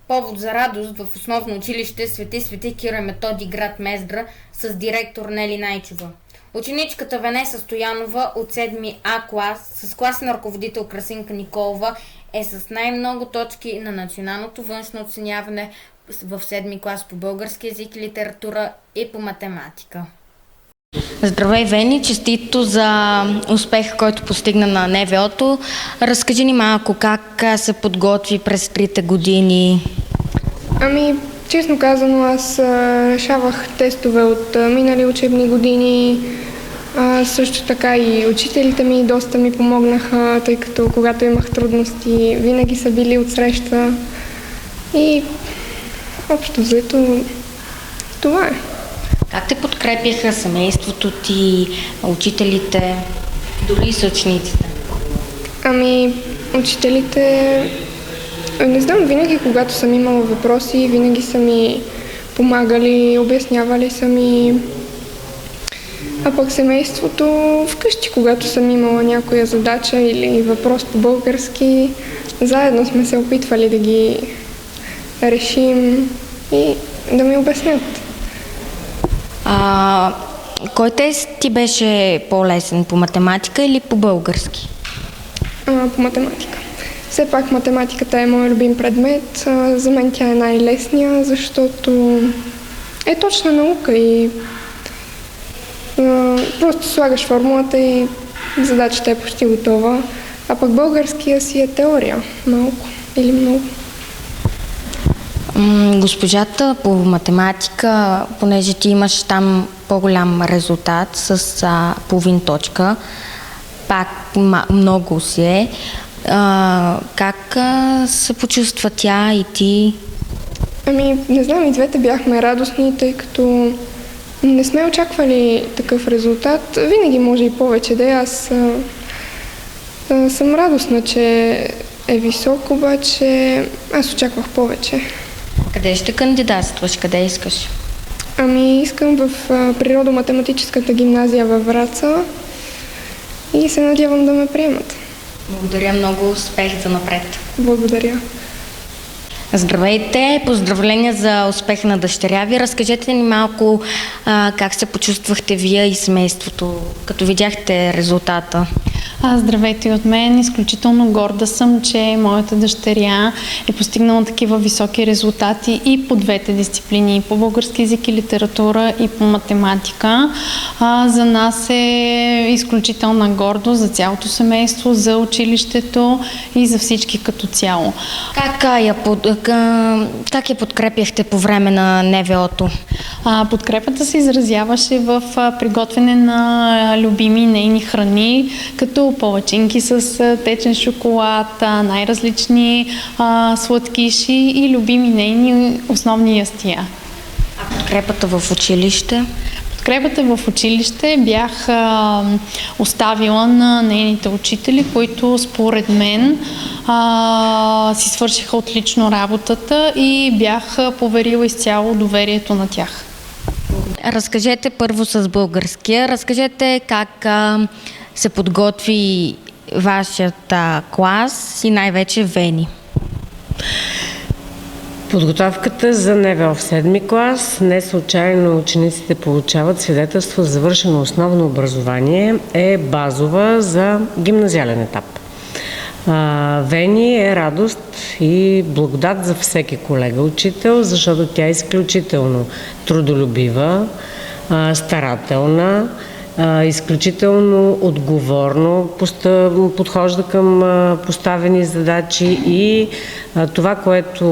Повод за радост в основно училище Свети Кирил и Методий, град Мездра, с директор Нели Найчева. Ученичката Венеса Стоянова от 7 А клас с класен ръководител Красинка Николова е с най-много точки на националното външно оценяване в 7 клас по български език и литература и по математика. Здравей, Вени! Честито за успеха, който постигна на НВО-то. Разкажи ни малко как се подготви през 3 години. Честно казано, аз решавах тестове от минали учебни години. Също така и учителите ми доста ми помогнаха, тъй като когато имах трудности, винаги са били отсреща. И общо взето това е. Как те подкрепяха семейството ти, учителите, дори и съучениците? Учителите, не знам, винаги когато съм имала въпроси, винаги са ми помагали, обяснявали са ми. А пък семейството вкъщи, когато съм имала някоя задача или въпрос по български, заедно сме се опитвали да ги решим и да ми обяснят. Кой тест ти беше по-лесен, по математика или по български? По математика. Все пак математиката е мой любим предмет. За мен тя е най-лесния, защото е точна наука и просто слагаш формулата и задачата е почти готова. А пък българския си е теория. Малко или много. Госпожата по математика, понеже ти имаш там по-голям резултат с половин точка, пак много си е. Как се почувства тя и ти? Не знам, и двете бяхме радостни, тъй като не сме очаквали такъв резултат. Винаги може и повече да е. Аз съм радостна, че е висок, обаче аз очаквах повече. Къде ще кандидатстваш? Къде искаш? Искам в природо-математическата гимназия във Враца и се надявам да ме приемат. Благодаря много, успех за напред. Благодаря. Здравейте, поздравления за успеха на дъщеря ви. Разкажете ни малко как се почувствахте вие и семейството, като видяхте резултата. Здравейте от мен. Изключително горда съм, че моята дъщеря е постигнала такива високи резултати и по двете дисциплини, и по български език и литература, и по математика. За нас е изключителна гордост за цялото семейство, за училището и за всички като цяло. Как я подкрепяхте по време на НВО-то? Подкрепата се изразяваше в приготвяне на любими нейни храни, като палачинки с течен шоколад, най-различни сладкиши и любими нейни основни ястия. А подкрепата в училище? Подкрепата в училище бях оставила на нейните учители, които според мен си свършиха отлично работата и бях поверила изцяло доверието на тях. Разкажете първо с българския. Разкажете как се подготви вашият клас и най-вече Вени. Подготовката за НВО в 7 клас, не случайно учениците получават свидетелство за завършено основно образование, е базова за гимназиален етап. Вени е радост и благодат за всеки колега учител, защото тя е изключително трудолюбива, старателна, изключително отговорно подхожда към поставени задачи и това, което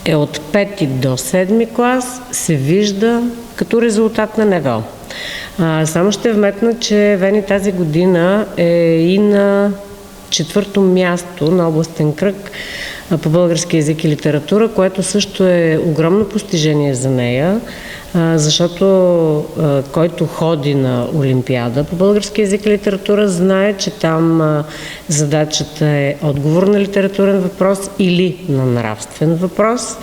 е от 5 до 7 клас, се вижда като резултат на НВО. Само ще вметна, че Вени тази година е и на 4-то място на областен кръг по български език и литература, което също е огромно постижение за нея, защото който ходи на Олимпиада по български език и литература знае, че там задачата е отговор на литературен въпрос или на нравствен въпрос.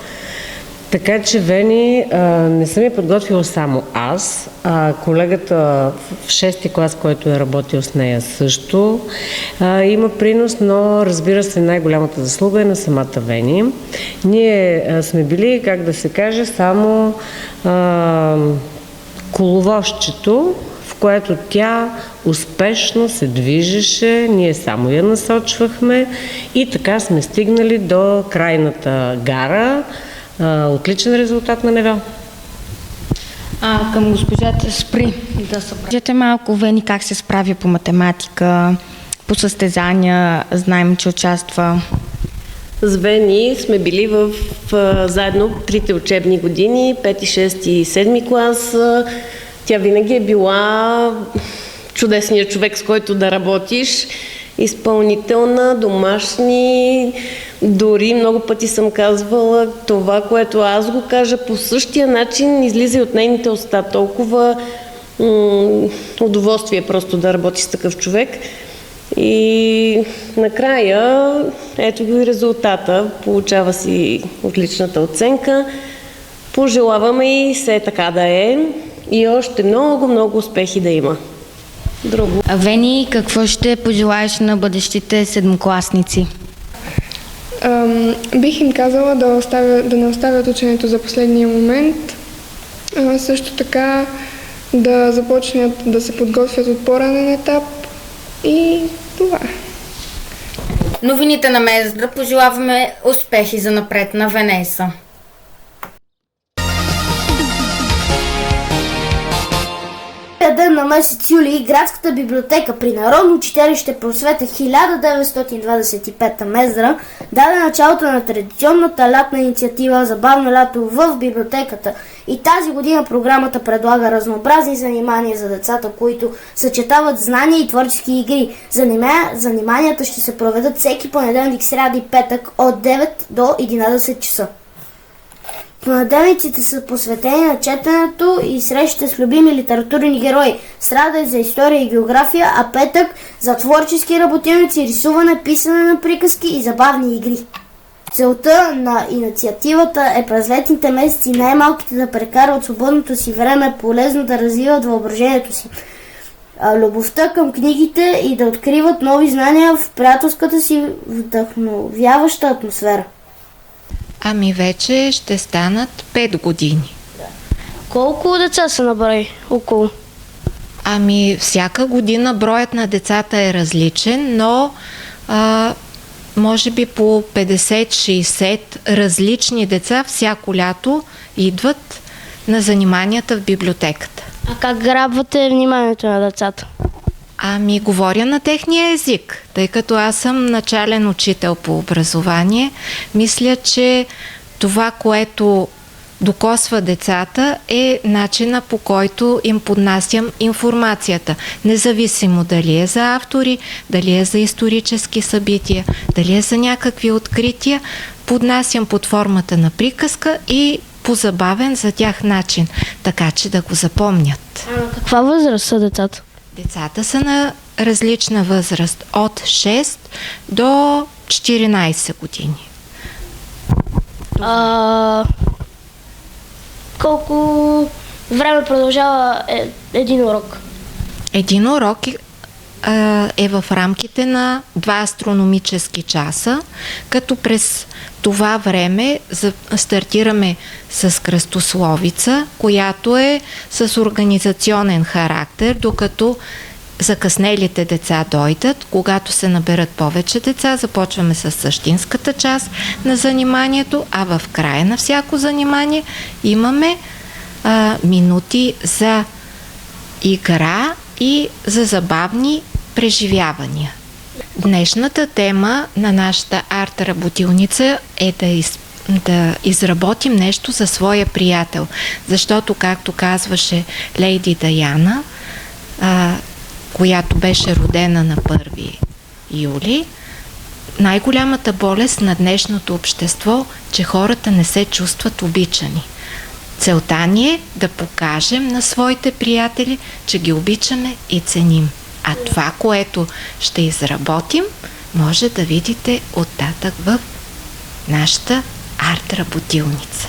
Така че Вени не съм я подготвила само аз, а колегата в 6-ти клас, който е работил с нея също, има принос, но разбира се най-голямата заслуга е на самата Вени. Ние сме били, как да се каже, само коловозчето, в което тя успешно се движеше, ние само я насочвахме и така сме стигнали до крайната гара. Отличен резултат на НВО. Към госпожата Спри да събрате малко Вени как се справя по математика, по състезания, знаем, че участва. С Вени сме били заедно 3-те учебни години, 5, 6 и 7 клас. Тя винаги е била чудесният човек, с който да работиш. Изпълнителна, домашни, дори много пъти съм казвала това, което аз го кажа, по същия начин излиза и от нейните уста. Толкова удоволствие просто да работи с такъв човек. И накрая, ето го и резултата, получава си отличната оценка. Пожелаваме и все така да е и още много, много успехи да има. Друго. Вени, какво ще пожелаеш на бъдещите седмокласници? Бих им казала да не оставят ученето за последния момент. Също така да започнат да се подготвят от по-ранен етап и това. Новините на Мездра пожелаваме успехи за напред на Венеса. Ден на месец юли градската библиотека при Народно читалище Просвета 1925 Мездра даде началото на традиционната лятна инициатива Забавно лято в библиотеката. И тази година програмата предлага разнообразни занимания за децата, които съчетават знания и творчески игри. Заниманията ще се проведат всеки понеделник, сряда и петък от 9 до 11 часа. Понеделниците са посветени на четенето и срещите с любими литературни герои. Сряда е за история и география, а петък за творчески работилници, рисуване, писане на приказки и забавни игри. Целта на инициативата е през летните месеци най-малките да прекарват свободното си време полезно да развиват въображението си, любовта към книгите и да откриват нови знания в приятелската си вдъхновяваща атмосфера. Ами вече ще станат 5 години. Колко деца са на брой около? Ами всяка година броят на децата е различен, но може би по 50-60 различни деца всяко лято идват на заниманията в библиотеката. А как грабвате вниманието на децата? Ами говоря на техния език, тъй като аз съм начален учител по образование. Мисля, че това, което докосва децата, е начина, по който им поднасям информацията. Независимо дали е за автори, дали е за исторически събития, дали е за някакви открития, поднасям под формата на приказка и по забавен за тях начин, така че да го запомнят. А на каква възраст са децата? Децата са на различна възраст, от 6 до 14 години. Колко време продължава един урок? Един урок е в рамките на 2 астрономически часа, като през това време стартираме с кръстословица, която е с организационен характер, докато закъснелите деца дойдат. Когато се наберат повече деца, започваме с същинската част на заниманието, а в края на всяко занимание имаме минути за игра и за забавни преживявания. Днешната тема на нашата арт-работилница е да изработим нещо за своя приятел, защото, както казваше лейди Даяна, която беше родена на 1 юли, най-голямата болест на днешното общество, че хората не се чувстват обичани. Целта ни е да покажем на своите приятели, че ги обичаме и ценим. А това, което ще изработим, може да видите оттатък в нашата арт-работилница.